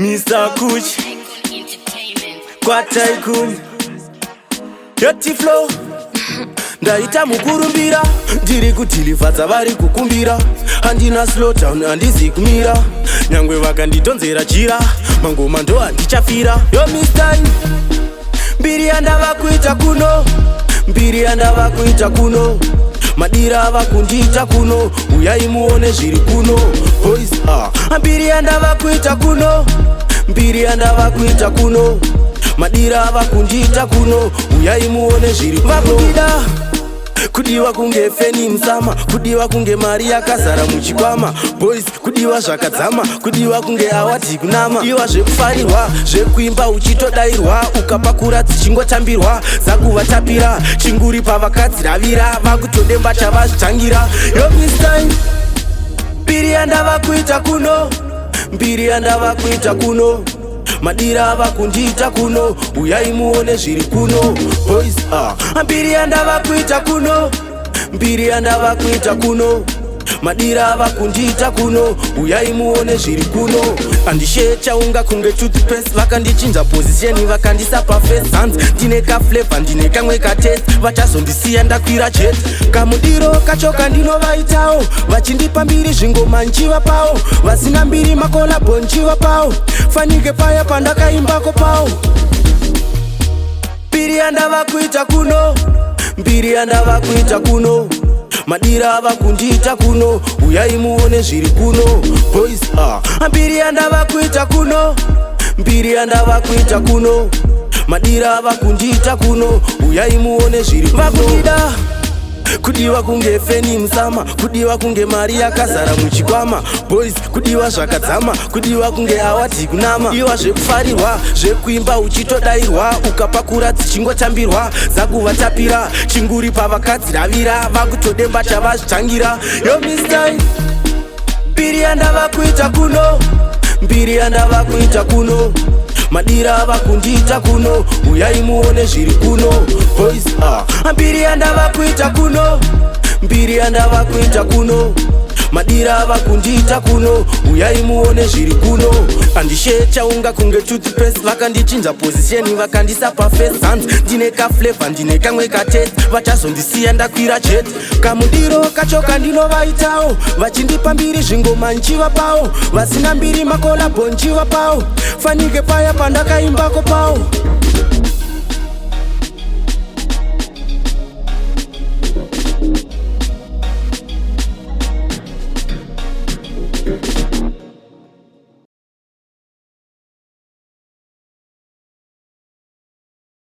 Mr. Kuch kwa Tycoon Yeti Flow ndaita mukurumbira ndiri kutilifadza vari kukumbira handina slow down handizi kumira nyangwe vakanditonzera jira mangoma ndo handichafira yo Mr. mbiri yandava kuita kuno mbiri yandava kuita kuno madira ava kundiita kuno uyai muone zviri kuno boys mbiri yandava kuita kuno mbiri yandava kuita kuno madira ava kundiita kuno uyai muone zviri kuno kudiwa kunge feni msama kudiwa kunge mari yakazara muchikwama boys kudiwa zvakadzama kudiwa kunge awati kunama iwa zvekufarirwa zvekuimba uchitodairwa ukapakura dzichingotambirwa zakuvatapira chinguri pavakadzi ravira vakutodemba chavazvitangira yo Mr. mbiri yandava kuita kuno mbiri yandava kuita kuno madira ava kundiita kuno uyai muone zviri kuno boys mbiri yandava kuita kuno mbiri yandava kuita kuno madira ava kundiita kuno uyai muone zviri kuno andishecha unga kunge toothpaste vakandichinja position vakandisa paface hands ndine kaflavor ndine kamwe katest vachazondisiya ndakwira jet kamudiro kacho kandinovaitawo vachindipa mbiri zvingoma nchiva pawo vasina mbiri makolabo nchiva pawo fanike paya pandakaimbako pawo mbiri yandava kuita kuno mbiri yandava kuita kuno madira ava kundiita kuno uyai muone zviri kuno boys mbiri yandava kuita kuno mbiri yandava kuita kuno madira ava kundiita kuno uyai muone zviri kuno kudiwa kunge feni msama kudiwa kunge mari yakazara muchikwama boys kudiwa zvakadzama kudiwa kunge awati kunama iwa zvekufarirwa zvekuimba uchitodairwa ukapakura dzichingotambirwa zakuvatapira chinguri pavakadzi ravira vakutodemba chavazvitangira yo Mr. mbiri yandava kuita kuno mbiri yandava kuita kuno madira ava kundiita kuno uyai muone zviri kuno boys mbiri yandava kuita kuno mbiri yandava kuita kuno madira ava kundiita kuno uyai muone zviri kuno andishecha unga kunge toothpaste vakandichinja position vakandisa paface hands ndine kaflavor ndine kamwe katest vachazondisiya ndakwira jet kamudiro kacho kandinovaitawo vachindipa mbiri zvingoma nchiva pawo vasina mbiri makolabo nchiva pawo fanike paya pandakaimbako pawo